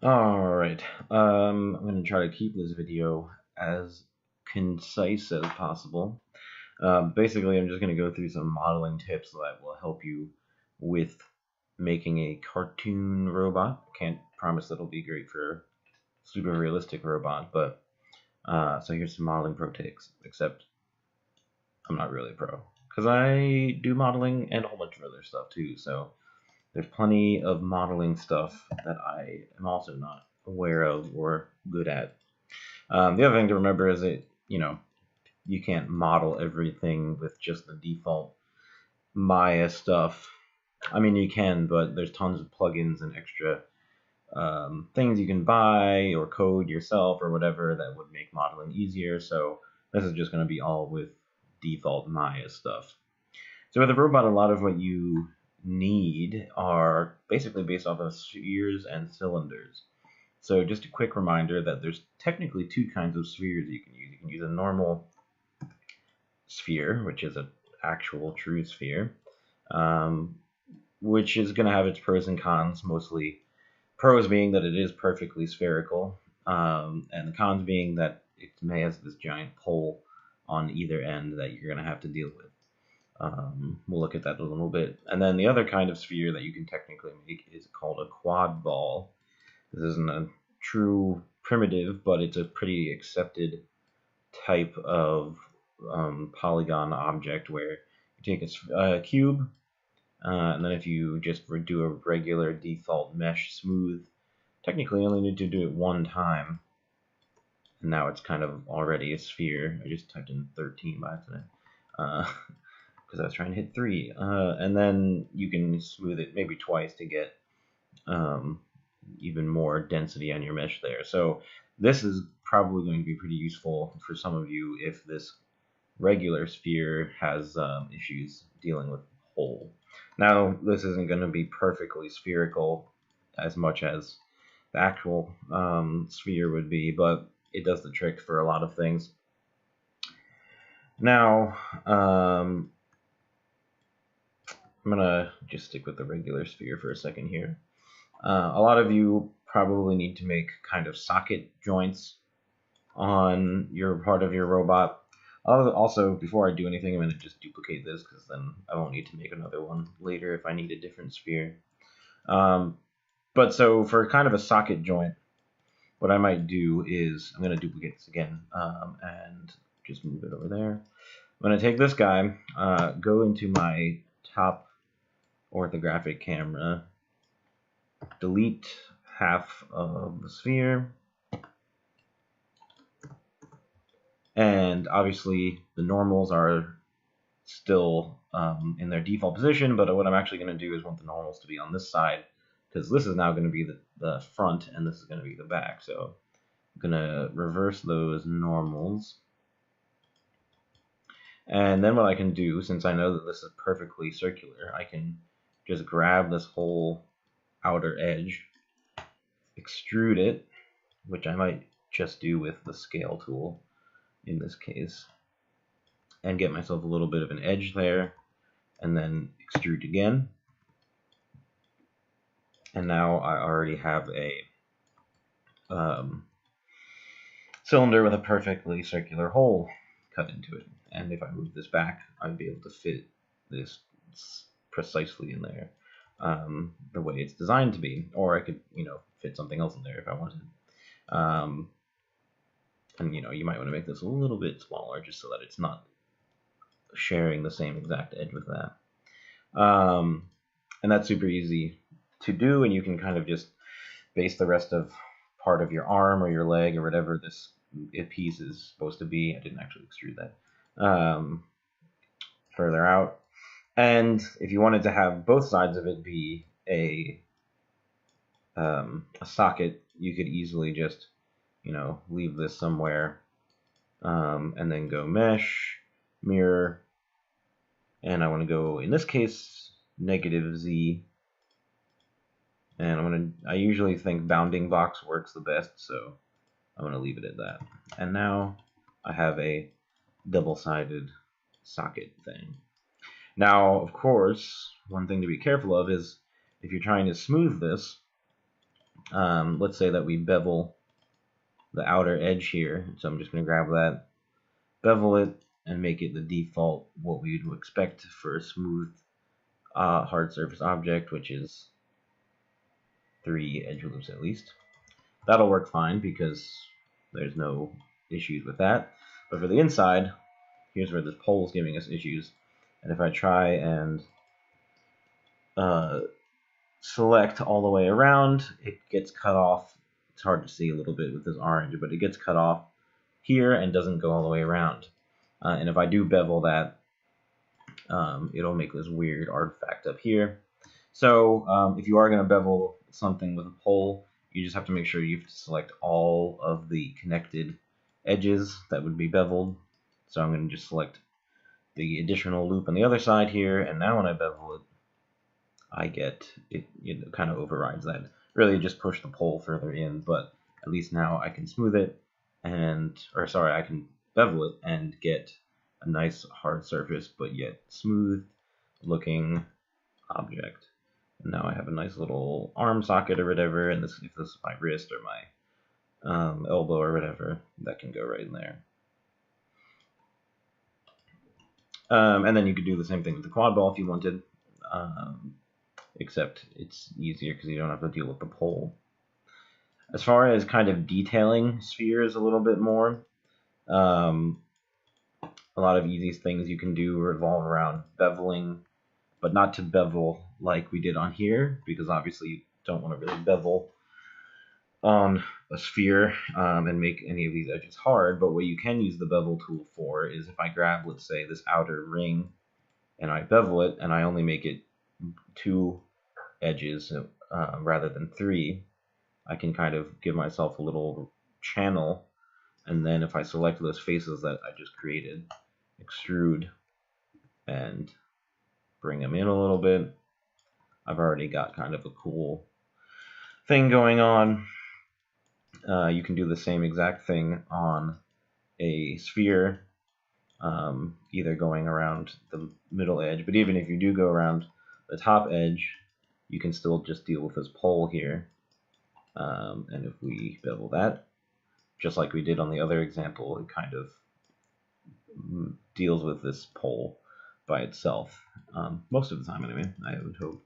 Alright, I'm going to try to keep this video as concise as possible. Basically, I'm just going to go through some modeling tips that will help you with making a cartoon robot. Can't promise that it'll be great for a super realistic robot, but so here's some modeling pro tips, except I'm not really a pro, because I do modeling and a whole bunch of other stuff too, so there's plenty of modeling stuff that I am also not aware of or good at. The other thing to remember is that, you can't model everything with just the default Maya stuff. I mean, you can, but there's tons of plugins and extra things you can buy or code yourself or whatever that would make modeling easier. So this is just going to be all with default Maya stuff. So with a robot, a lot of what you need are basically based off of spheres and cylinders. So just a quick reminder that there's technically two kinds of spheres you can use. You can use a normal sphere, which is an actual true sphere, which is going to have its pros and cons, mostly pros being that it is perfectly spherical, and the cons being that it may have this giant pole on either end that you're going to have to deal with. We'll look at that a little bit. And then the other kind of sphere that you can technically make is called a quad ball. This isn't a true primitive, but it's a pretty accepted type of polygon object where you take a cube, and then if you just do a regular default mesh smooth, technically you only need to do it one time, and now it's kind of already a sphere. I just typed in 13 by accident. Because I was trying to hit 3, and then you can smooth it maybe twice to get even more density on your mesh there. So this is probably going to be pretty useful for some of you if this regular sphere has issues dealing with hole. Now, this isn't going to be perfectly spherical as much as the actual sphere would be, but it does the trick for a lot of things. Now, I'm going to just stick with the regular sphere for a second here. A lot of you probably need to make kind of socket joints on your part of your robot. Also, before I do anything, I'm going to just duplicate this because then I won't need to make another one later if I need a different sphere. But so for kind of a socket joint, what I might do is I'm going to duplicate this again and just move it over there. I'm going to take this guy, go into my top orthographic camera, delete half of the sphere, and obviously the normals are still in their default position, but what I'm actually going to do is want the normals to be on this side, because this is now going to be the front and this is going to be the back. So I'm going to reverse those normals. And then what I can do, since I know that this is perfectly circular, I can just grab this whole outer edge, extrude it, which I might just do with the scale tool in this case, and get myself a little bit of an edge there, and then extrude again. And now I already have a cylinder with a perfectly circular hole cut into it. And if I move this back, I'd be able to fit this precisely in there the way it's designed to be. Or I could, fit something else in there if I wanted. And, you might want to make this a little bit smaller just so that it's not sharing the same exact edge with that. And that's super easy to do, and you can kind of just base the rest of part of your arm or your leg or whatever this piece is supposed to be. I didn't actually extrude that. Further out. And if you wanted to have both sides of it be a socket, you could easily just, leave this somewhere, and then go mesh, mirror, and I want to go, in this case, -Z, and I usually think bounding box works the best, so I'm going to leave it at that. And now I have a double-sided socket thing. Now, of course, one thing to be careful of is if you're trying to smooth this, let's say that we bevel the outer edge here. So I'm just going to grab that, bevel it, and make it the default, what we would expect for a smooth hard surface object, which is 3 edge loops at least. That'll work fine because there's no issues with that. But for the inside, here's where this pole is giving us issues. And if I try and select all the way around, it gets cut off. It's hard to see a little bit with this orange, but it gets cut off here and doesn't go all the way around. And if I do bevel that, it'll make this weird artifact up here. So if you are going to bevel something with a pole, you just have to make sure you have to select all of the connected edges that would be beveled. So I'm going to just select the additional loop on the other side here, and now when I bevel it, I get it, it kind of overrides that. Really just push the pole further in, but at least now I can smooth it and, or sorry, I can bevel it and get a nice hard surface, but yet smooth looking object. And now I have a nice little arm socket or whatever, and this, if this is my wrist or my elbow or whatever, that can go right in there. And then you could do the same thing with the quad ball if you wanted, except it's easier because you don't have to deal with the pole. As far as kind of detailing spheres a little bit more, a lot of easy things you can do revolve around beveling, but not to bevel like we did on here, because obviously you don't want to really bevel on a sphere and make any of these edges hard. But what you can use the bevel tool for is if I grab, let's say, this outer ring and I bevel it and I only make it 2 edges rather than 3, I can kind of give myself a little channel, and then if I select those faces that I just created, extrude and bring them in a little bit, I've already got kind of a cool thing going on. You can do the same exact thing on a sphere, either going around the middle edge, but even if you do go around the top edge, you can still just deal with this pole here. And if we bevel that, just like we did on the other example, it kind of deals with this pole by itself, most of the time anyway, I would hope.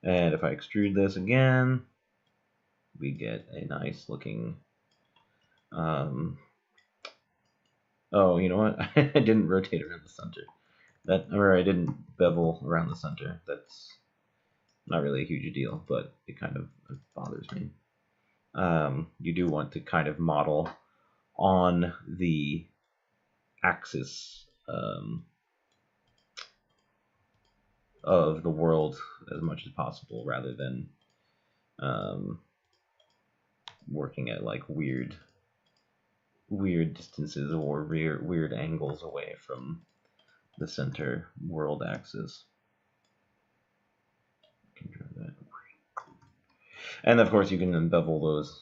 And if I extrude this again, we get a nice looking, oh, you know what, I didn't rotate around the center, or I didn't bevel around the center. That's not really a huge deal, but it kind of bothers me. You do want to kind of model on the axis of the world as much as possible, rather than working at like weird distances or weird angles away from the center world axis. And of course you can bevel those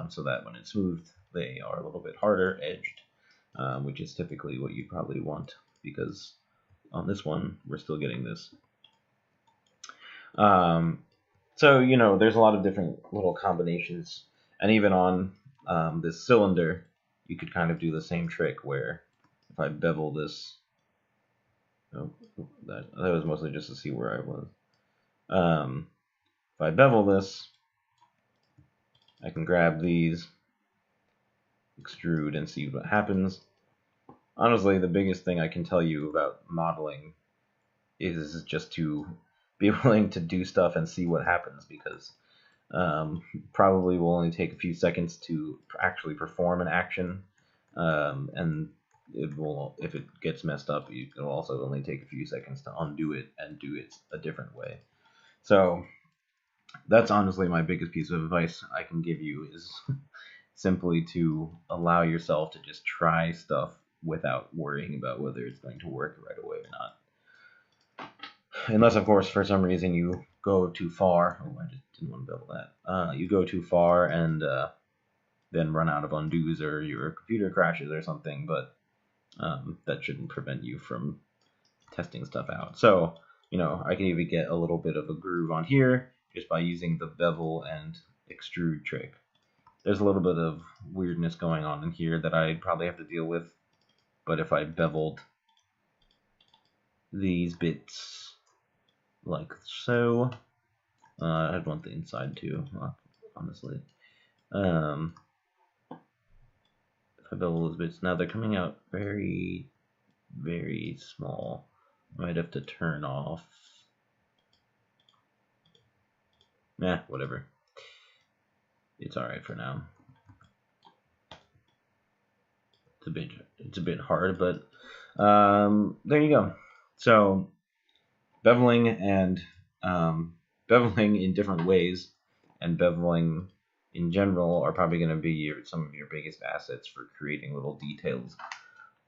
so that when it's smoothed, they are a little bit harder edged, which is typically what you probably want, because on this one we're still getting this. So, you know, there's a lot of different little combinations, and even on this cylinder, you could kind of do the same trick where if I bevel this, oh, that was mostly just to see where I was. If I bevel this, I can grab these, extrude, and see what happens. Honestly, the biggest thing I can tell you about modeling is just to be willing to do stuff and see what happens, because probably will only take a few seconds to actually perform an action, and it will, if it gets messed up, it'll also only take a few seconds to undo it and do it a different way. So that's honestly my biggest piece of advice I can give you, is simply to allow yourself to just try stuff without worrying about whether it's going to work right away or not. Unless, of course, for some reason you go too far. Oh, I just didn't want to bevel that. You go too far and then run out of undos, or your computer crashes or something, but that shouldn't prevent you from testing stuff out. So, you know, I can even get a little bit of a groove on here just by using the bevel and extrude trick. There's a little bit of weirdness going on in here that I'd probably have to deal with, but if I beveled these bits like so, I'd want the inside too, honestly. If I bevel those bits, now they're coming out very, very small. I might have to turn off. Whatever. It's alright for now. It's a bit hard, but there you go. So beveling and beveling in different ways, and beveling in general are probably going to be some of your biggest assets for creating little details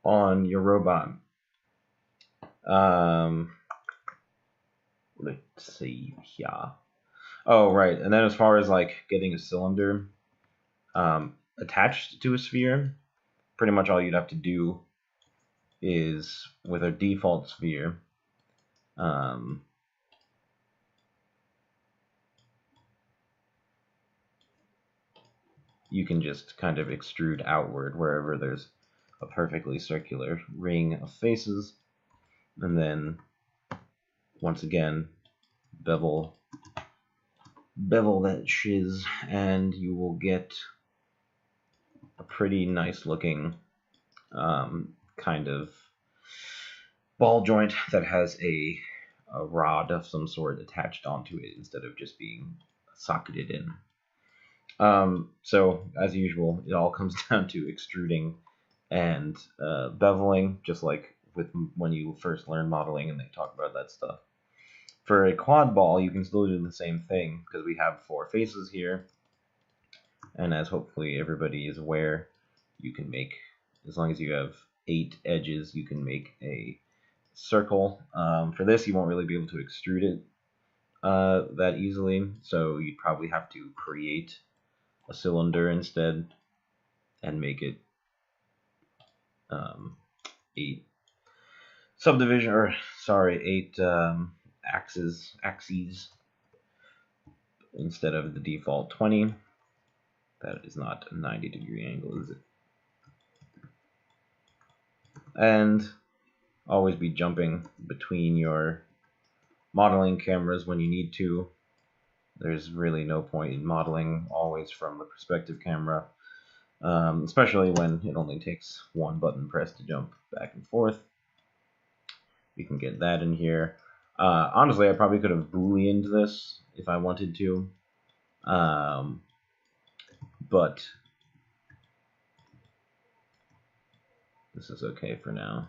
on your robot. Let's see here. Oh, right. And then as far as like getting a cylinder attached to a sphere, pretty much all you'd have to do is, with a default sphere, you can just kind of extrude outward wherever there's a perfectly circular ring of faces, and then once again bevel that shiz, and you will get a pretty nice looking kind of ball joint that has a rod of some sort attached onto it instead of just being socketed in. So as usual, it all comes down to extruding and beveling, just like with when you first learn modeling and they talk about that stuff. For a quad ball, you can still do the same thing because we have 4 faces here, and as hopefully everybody is aware, you can make, as long as you have 8 edges, you can make a circle. For this, you won't really be able to extrude it that easily, so you'd probably have to create a cylinder instead and make it 8 subdivision, or sorry, 8 axes instead of the default 20. That is not a 90-degree angle, is it? And always be jumping between your modeling cameras when you need to. There's really no point in modeling always from the perspective camera, especially when it only takes 1 button press to jump back and forth. You can get that in here. Honestly, I probably could have Booleaned this if I wanted to, but this is okay for now.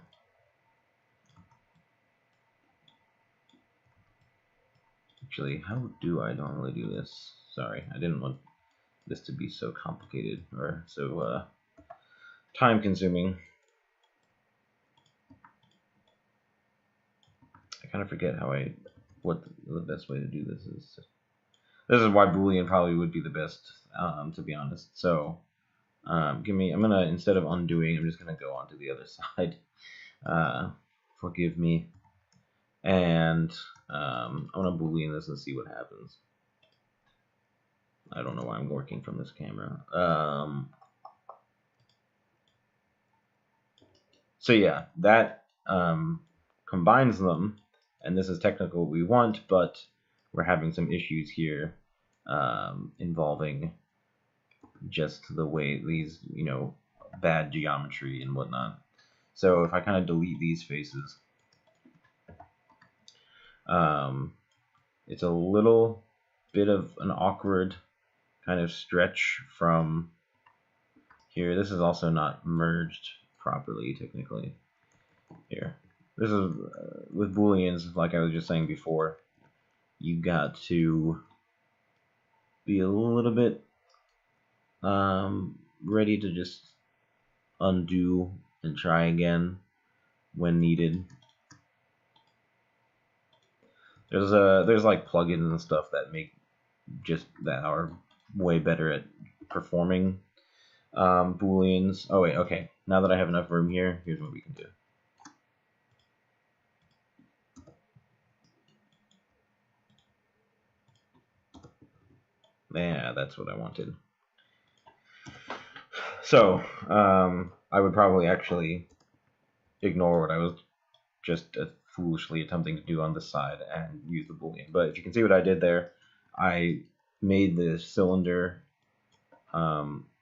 Actually, how do I normally do this? Sorry, I didn't want this to be so complicated or so time-consuming. I kind of forget what the best way to do this is. This is why Boolean probably would be the best, to be honest. So, I'm gonna, instead of undoing, I'm just gonna go onto the other side. Forgive me. And I'm gonna Boolean this and see what happens. I don't know why I'm working from this camera. So yeah, that combines them, and this is technically what we want, but we're having some issues here involving just the way these, bad geometry and whatnot. So if I kind of delete these faces, it's a little bit of an awkward kind of stretch from here. This is also not merged properly, technically. Here. This is, with Booleans, like I was just saying before, you got to be a little bit ready to just undo and try again when needed. There's like plugins and stuff that are way better at performing Booleans. Oh wait, okay. Now that I have enough room here, here's what we can do. Yeah, that's what I wanted. So, I would probably actually ignore what I was just foolishly attempting to do on this side and use the Boolean. But if you can see what I did there, I made the cylinder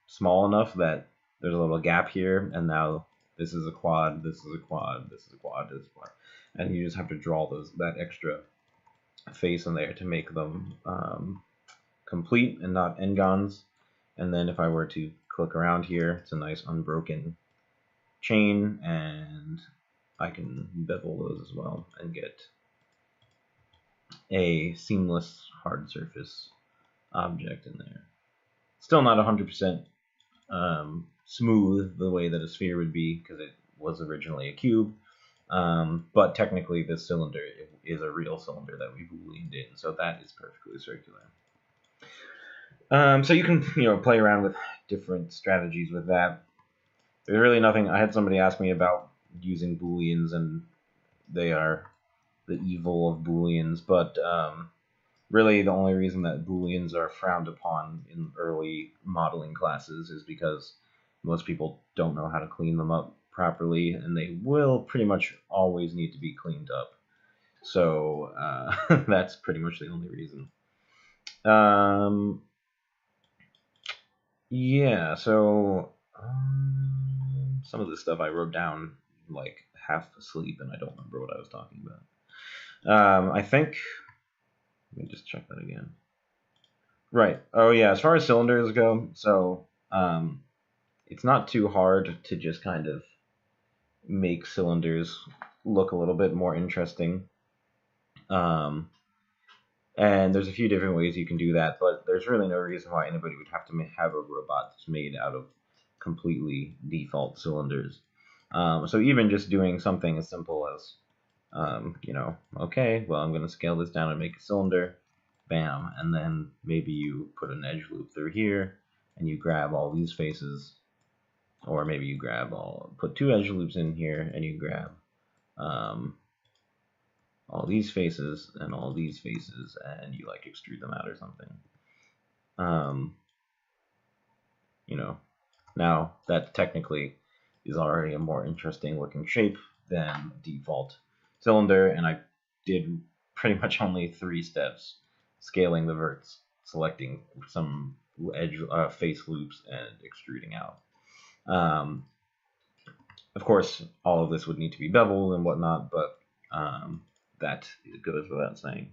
small enough that there's a little gap here, and now this is a quad, this is a quad, this is a quad, this is a quad. And you just have to draw that extra face in there to make them complete and not n-gons. And then if I were to click around here, it's a nice unbroken chain, and I can bevel those as well and get a seamless hard surface object in there. Still not 100% smooth the way that a sphere would be, because it was originally a cube, but technically this cylinder is a real cylinder that we booleaned in, so that is perfectly circular. So you can play around with different strategies with that. There's really nothing. I had somebody ask me about using booleans, and they are the evil of booleans, but really the only reason that booleans are frowned upon in early modeling classes is because most people don't know how to clean them up properly, and they will pretty much always need to be cleaned up. So that's pretty much the only reason. Yeah, so some of this stuff I wrote down like half asleep, and I don't remember what I was talking about. I think, let me just check that again. Right. Oh yeah, as far as cylinders go, so it's not too hard to just kind of make cylinders look a little bit more interesting. And there's a few different ways you can do that, but there's really no reason why anybody would have to have a robot that's made out of completely default cylinders. So even just doing something as simple as, okay, well, I'm going to scale this down and make a cylinder, bam, and then maybe you put an edge loop through here, and you grab all these faces, or maybe you put two edge loops in here, and you grab all these faces and all these faces, and you like extrude them out or something. Now that technically is already a more interesting looking shape than default cylinder, and I did pretty much only 3 steps: scaling the verts, selecting some edge face loops, and extruding out. Of course, all of this would need to be beveled and whatnot, but that goes without saying,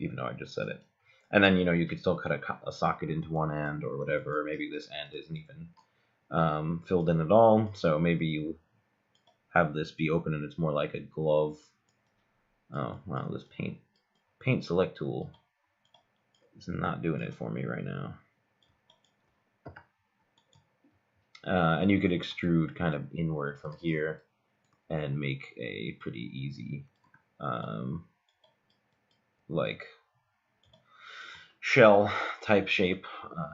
even though I just said it. And then, you could still cut a socket into one end or whatever. Maybe this end isn't even filled in at all, so maybe you have this be open and it's more like a glove. Oh, wow, this paint select tool is not doing it for me right now. And you could extrude kind of inward from here and make a pretty easy like shell type shape.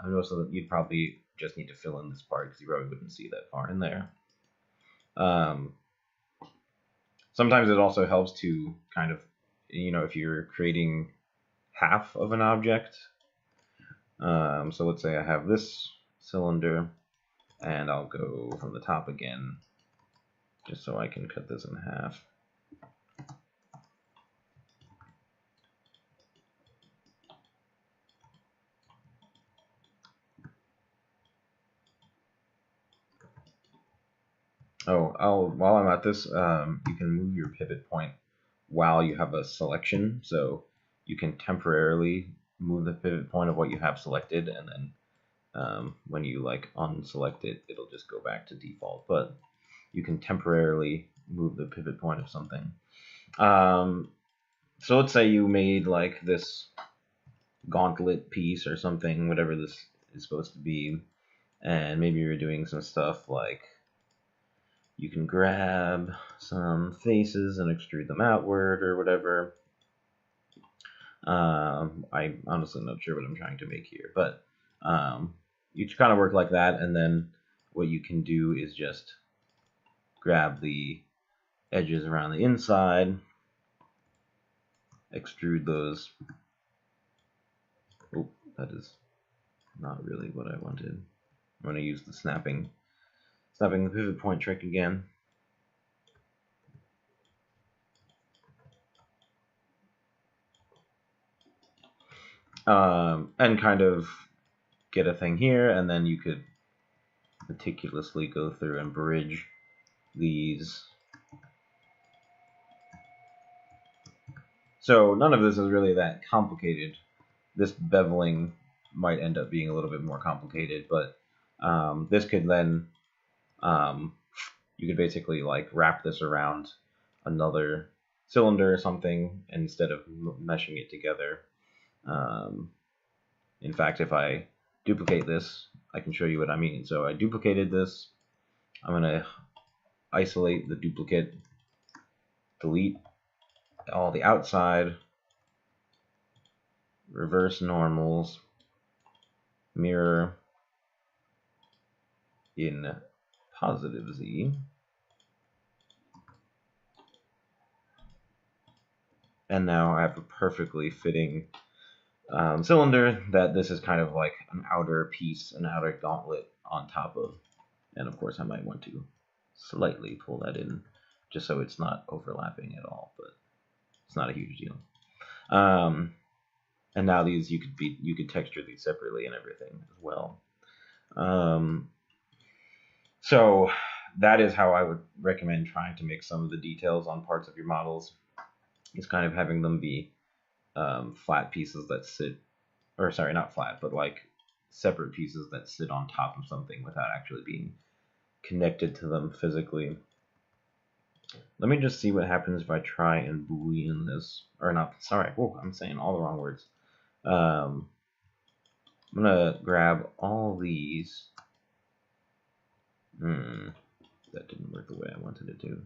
And also you'd probably just need to fill in this part because you probably wouldn't see that far in there. Sometimes it also helps to kind of, if you're creating half of an object. So let's say I have this cylinder, and I'll go from the top again, just so I can cut this in half. Oh, while I'm at this, you can move your pivot point while you have a selection, so you can temporarily move the pivot point of what you have selected, and then when you unselect it, it'll just go back to default. But you can temporarily move the pivot point of something. So let's say you made like this gauntlet piece or something, whatever this is supposed to be, and maybe you're doing some stuff like you can grab some faces and extrude them outward or whatever. I'm honestly not sure what I'm trying to make here, but you kind of work like that, and then what you can do is just grab the edges around the inside, extrude those. Oh, that is not really what I wanted. I'm going to use the snapping the pivot point trick again. And kind of get a thing here, and then you could meticulously go through and bridge these. So none of this is really that complicated. This beveling might end up being a little bit more complicated, but this could then, you could basically like wrap this around another cylinder or something instead of meshing it together. In fact, if I duplicate this, I can show you what I mean. So I duplicated this. I'm going to isolate the duplicate, delete all the outside, reverse normals, mirror in positive Z, and now I have a perfectly fitting cylinder that this is kind of like an outer piece, an outer gauntlet on top of. And of course I might want to slightly pull that in just so it's not overlapping at all, but it's not a huge deal. And now these you could texture these separately and everything as well. So that is how I would recommend trying to make some of the details on parts of your models. Is kind of having them be flat pieces that sit, or sorry, not flat, but like separate pieces that sit on top of something without actually being connected to them physically. Let me just see what happens if I try and Boolean this, or not, sorry, I'm saying all the wrong words. I'm gonna grab all these. That didn't work the way I wanted it to.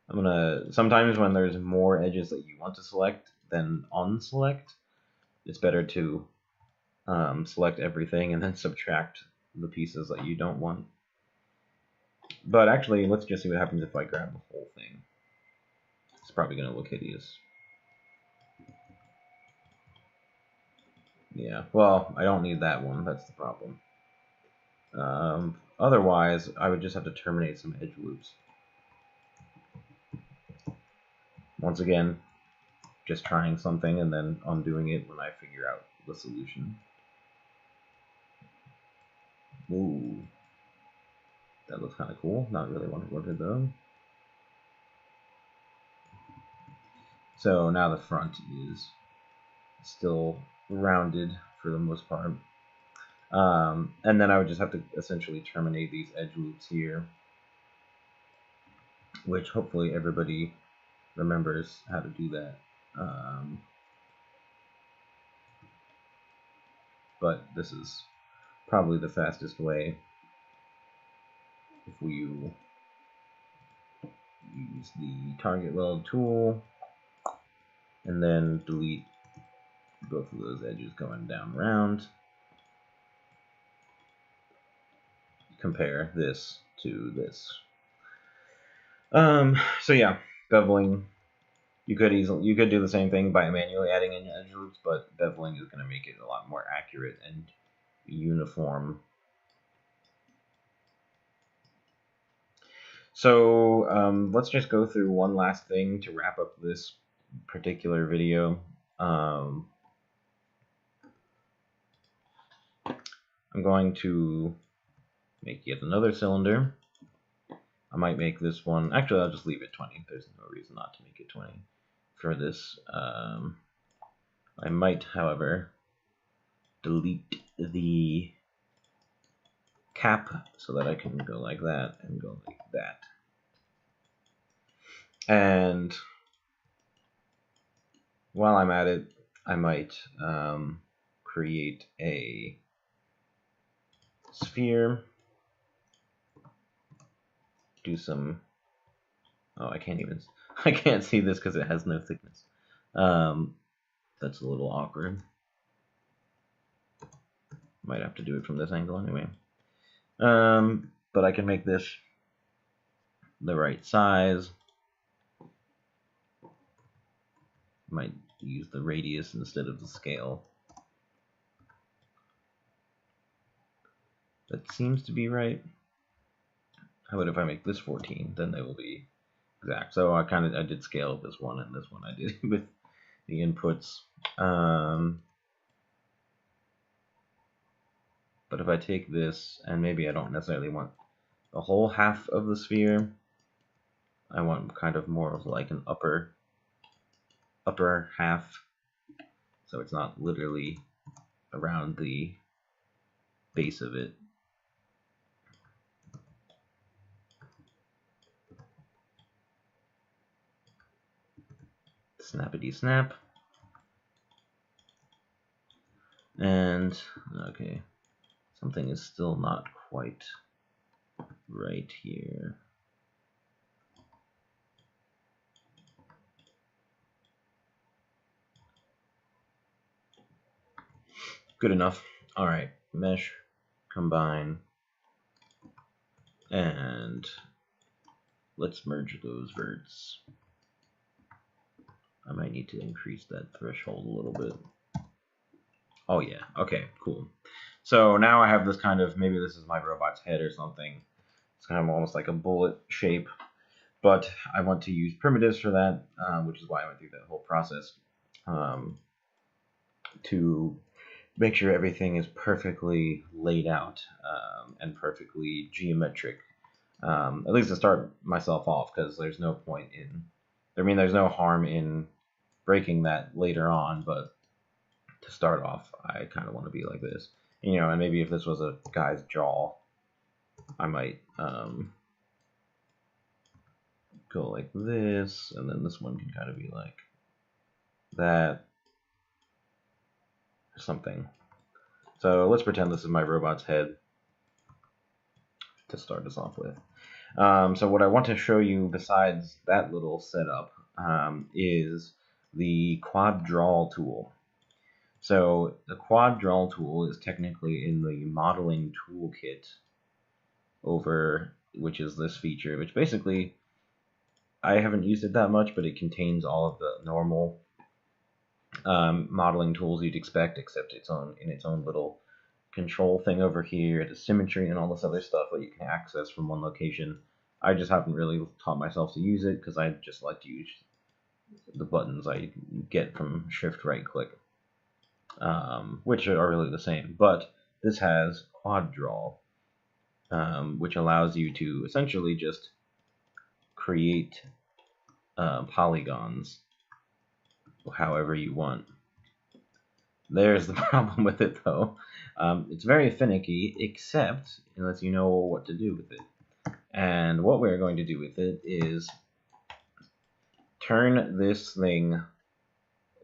I'm gonna, sometimes when there's more edges that you want to select than unselect, it's better to select everything and then subtract the pieces that you don't want. But actually, let's just see what happens if I grab the whole thing. It's probably gonna look hideous. Yeah, well, I don't need that one, that's the problem. Otherwise, I would just have to terminate some edge loops. Once again, just trying something and then undoing it when I figure out the solution. Ooh, that looks kind of cool. Not really what I wanted though. So now the front is still rounded for the most part. And then I would just have to essentially terminate these edge loops here, which hopefully everybody remembers how to do that. But this is probably the fastest way if we use the target weld tool and then delete both of those edges going down around. Compare this to this. So yeah, beveling. You could do the same thing by manually adding in edge loops, but beveling is going to make it a lot more accurate and uniform. So let's just go through one last thing to wrap up this particular video. I'm going to make yet another cylinder. I might make this one, actually I'll just leave it 20. There's no reason not to make it 20 for this. I might, however, delete the cap so that I can go like that and go like that. And while I'm at it, I might create a sphere, do some, oh, I can't see this because it has no thickness. That's a little awkward. Might have to do it from this angle anyway. But I can make this the right size. Might use the radius instead of the scale. That seems to be right. How about if I make this 14? Then they will be exact. So I did scale this one, and this one I did with the inputs. But if I take this, and maybe I don't necessarily want the whole half of the sphere, I want kind of more of like an upper half, so it's not literally around the base of it. Snappity snap. And okay, something is still not quite right here. Good enough. All right, mesh, combine, and let's merge those verts. I might need to increase that threshold a little bit. Oh yeah, okay, cool. So now I have this kind of, maybe this is my robot's head or something. It's kind of almost like a bullet shape, but I want to use primitives for that, which is why I went through that whole process to make sure everything is perfectly laid out and perfectly geometric. At least to start myself off, because there's no point in, there's no harm in breaking that later on, but to start off, I kind of want to be like this. You know, and maybe if this was a guy's jaw, I might go like this, and then this one can kind of be like that, or something. So let's pretend this is my robot's head to start us off with. So what I want to show you besides that little setup is the quad draw tool. So the quad draw tool is technically in the modeling toolkit over, which is this feature, which basically I haven't used it that much, but it contains all of the normal modeling tools you'd expect, except in its own little control thing over here, the symmetry and all this other stuff that you can access from one location. I just haven't really taught myself to use it because I just like to use the buttons I get from shift right click, which are really the same. But this has quad draw, which allows you to essentially just create polygons however you want. There's the problem with it, though. It's very finicky, except unless you know what to do with it. And what we're going to do with it is turn this thing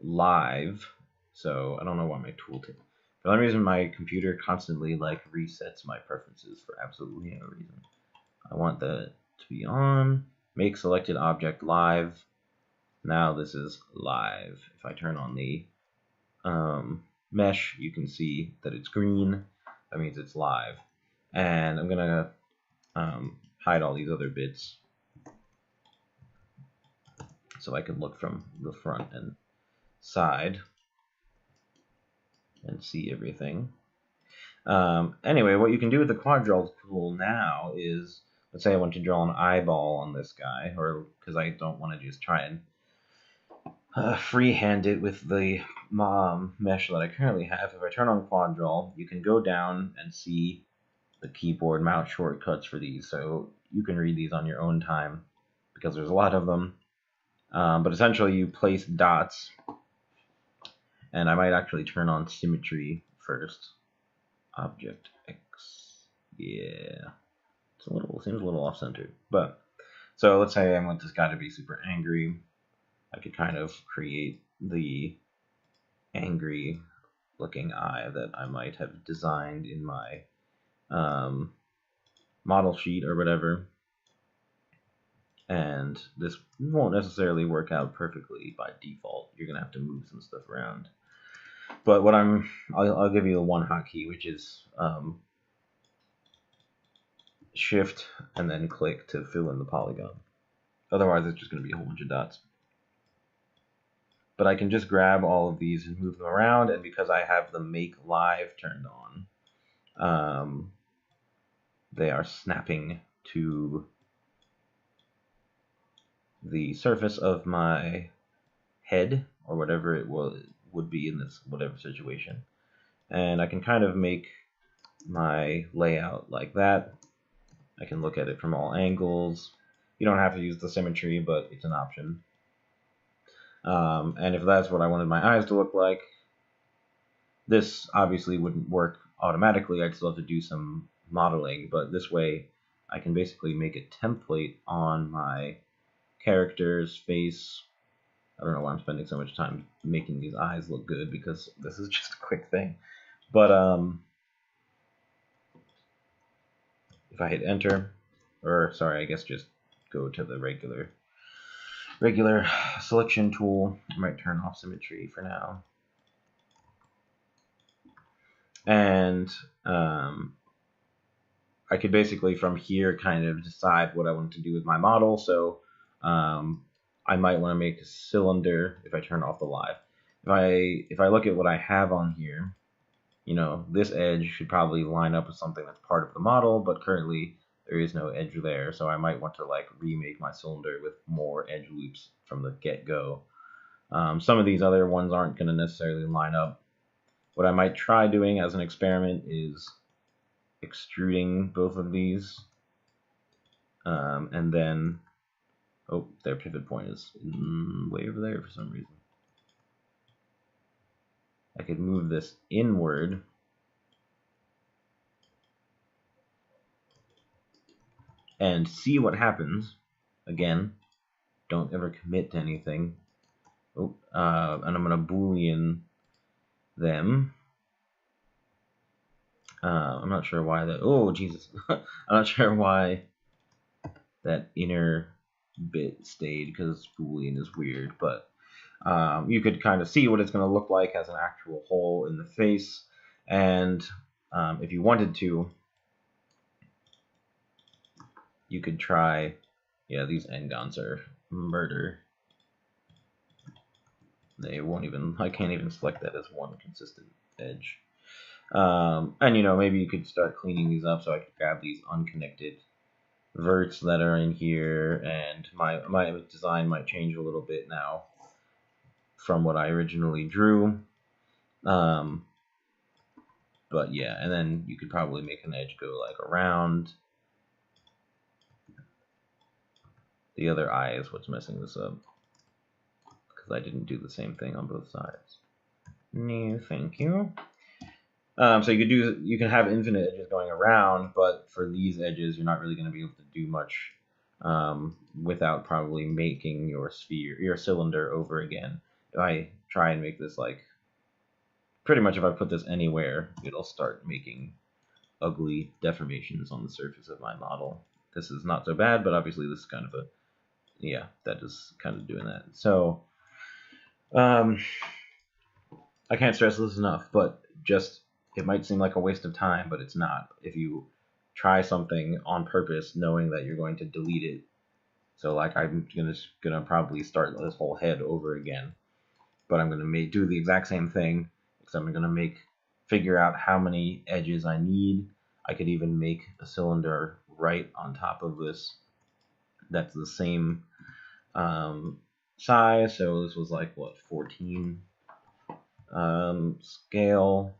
live. So I don't know why my tooltip. For some reason, my computer constantly like resets my preferences for absolutely no reason. I want that to be on. Make selected object live. Now this is live. If I turn on the mesh, you can see that it's green. That means it's live. And I'm gonna hide all these other bits so I can look from the front and side and see everything. Anyway, what you can do with the quad draw tool now is, let's say I want to draw an eyeball on this guy, or because I don't want to just try and freehand it with the mesh that I currently have. If I turn on quad draw, you can go down and see the keyboard mouse shortcuts for these, so you can read these on your own time because there's a lot of them. But essentially you place dots, and I might actually turn on symmetry first. Object X, yeah, seems a little off centered, but so let's say I want this guy to be super angry. I could kind of create the angry looking eye that I might have designed in my model sheet or whatever. And this won't necessarily work out perfectly by default. You're gonna have to move some stuff around. But what I'll give you the one hotkey, which is shift and then click to fill in the polygon. Otherwise, it's just gonna be a whole bunch of dots. But I can just grab all of these and move them around, and because I have the make live turned on, they are snapping to the surface of my head, or whatever it would be in this whatever situation. And I can kind of make my layout like that. I can look at it from all angles. You don't have to use the symmetry, but it's an option. And if that's what I wanted my eyes to look like, this obviously wouldn't work automatically. I'd still have to do some modeling, but this way I can basically make a template on my character's face. I don't know why I'm spending so much time making these eyes look good, because this is just a quick thing. But if I hit enter, or sorry, I guess just go to the regular selection tool. I might turn off symmetry for now. And I could basically from here kind of decide what I want to do with my model. So I might want to make a cylinder if I turn off the live. If I look at what I have on here, you know, this edge should probably line up with something that's part of the model, but currently there is no edge there, so I might want to like remake my cylinder with more edge loops from the get-go. Some of these other ones aren't going to necessarily line up. What I might try doing as an experiment is extruding both of these, and then, oh, their pivot point is way over there for some reason. I could move this inward and see what happens. Again, don't ever commit to anything. Oh, and I'm going to Boolean them. I'm not sure why that. Oh, Jesus. I'm not sure why that inner bit stayed, because Boolean is weird, but you could kind of see what it's going to look like as an actual hole in the face. And if you wanted to, you could try, yeah, these n-gons are murder. They won't even, I can't even select that as one consistent edge. And you know, maybe you could start cleaning these up, so I could grab these unconnected verts that are in here, and my design might change a little bit now from what I originally drew. But yeah, and then you could probably make an edge go like around. The other eye is what's messing this up, because I didn't do the same thing on both sides. No, thank you. So you can have infinite edges going around, but for these edges, you're not really going to be able to do much without probably making your cylinder over again. If I try and make this like, pretty much if I put this anywhere, it'll start making ugly deformations on the surface of my model. This is not so bad, but obviously this is kind of a, yeah, that is kind of doing that. So I can't stress this enough, but just, it might seem like a waste of time, but it's not. If you try something on purpose, knowing that you're going to delete it. So like I'm gonna probably start this whole head over again, but I'm gonna do the exact same thing, because I'm gonna figure out how many edges I need. I could even make a cylinder right on top of this that's the same size. So this was like what, 14 scale,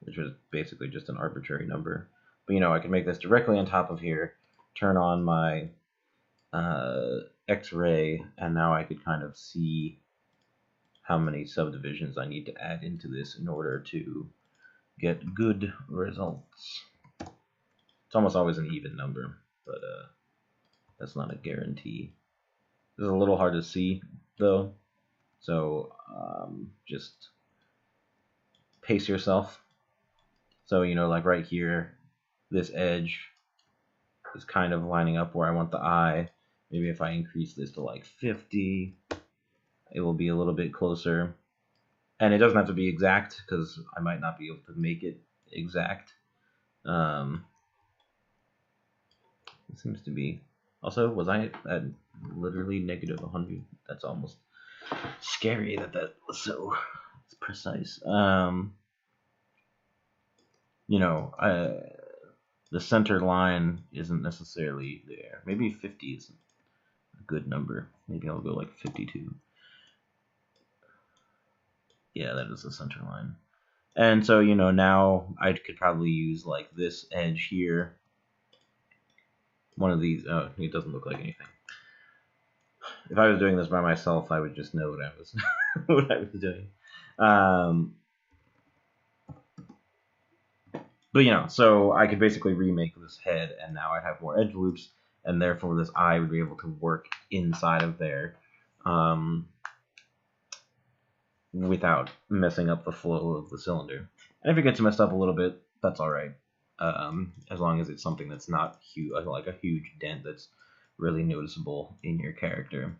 which was basically just an arbitrary number. But you know, I can make this directly on top of here, turn on my X-ray, and now I could kind of see how many subdivisions I need to add into this in order to get good results. It's almost always an even number, but that's not a guarantee. This is a little hard to see though, so just pace yourself. So, you know, like right here, this edge is kind of lining up where I want the eye. Maybe if I increase this to like 50, it will be a little bit closer. And it doesn't have to be exact, because I might not be able to make it exact. It seems to be. Also, was I at literally negative 100? That's almost scary that was so precise. You know, the center line isn't necessarily there. Maybe 50 is a good number. Maybe I'll go like 52. Yeah, that is the center line. And so, you know, now I could probably use like this edge here. One of these. Oh, it doesn't look like anything. If I was doing this by myself, I would just know what I was what I was doing. But you know, so I could basically remake this head, and now I'd have more edge loops, and therefore this eye would be able to work inside of there without messing up the flow of the cylinder. And if it gets messed up a little bit, that's all right, as long as it's something that's not huge, like a huge dent that's really noticeable in your character.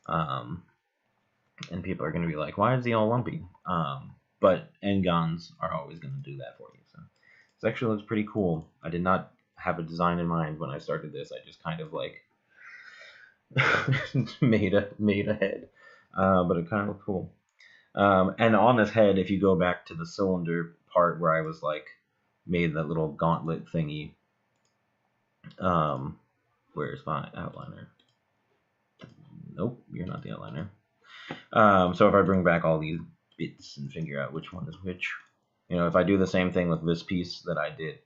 And people are going to be like, why is he all lumpy? But N-gons are always going to do that for you. So this actually looks pretty cool. I did not have a design in mind when I started this. I just kind of like made a head, but it kind of looked cool. And on this head, if you go back to the cylinder part where I was like made that little gauntlet thingy, where's my outliner? Nope, you're not the outliner. So if I bring back all these bits and figure out which one is which, you know, if I do the same thing with this piece that I did,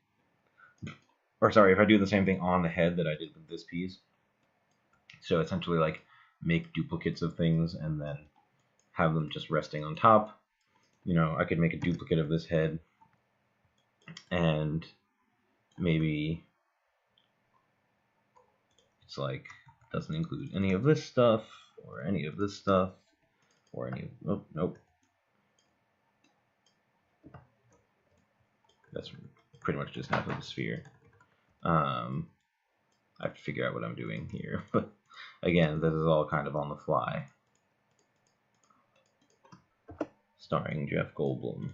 or sorry, if I do the same thing on the head that I did with this piece, so essentially like make duplicates of things and then have them just resting on top, you know, I could make a duplicate of this head and maybe it's like doesn't include any of this stuff or any of this stuff or any, oh, nope. That's pretty much just half of a sphere. I have to figure out what I'm doing here, but again, this is all kind of on the fly. Starring Jeff Goldblum.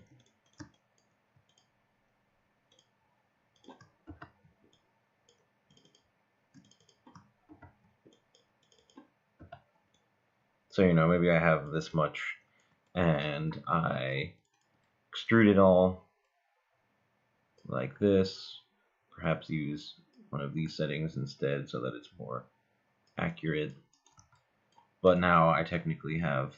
So, you know, maybe I have this much and I extrude it all like this, perhaps use one of these settings instead so that it's more accurate. But now I technically have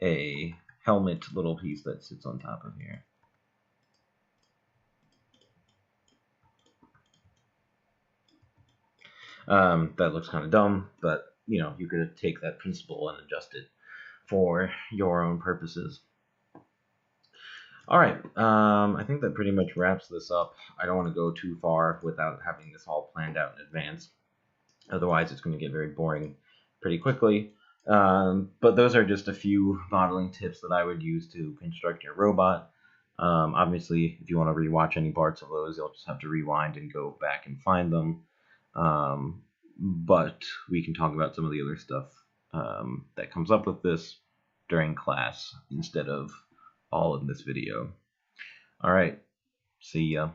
a helmet little piece that sits on top of here. That looks kind of dumb, but you know, you could take that principle and adjust it for your own purposes. Alright, I think that pretty much wraps this up. I don't want to go too far without having this all planned out in advance. Otherwise, it's going to get very boring pretty quickly. But those are just a few modeling tips that I would use to construct your robot. Obviously, if you want to rewatch any parts of those, you'll just have to rewind and go back and find them. But we can talk about some of the other stuff that comes up with this during class instead of all in this video. All right, see ya.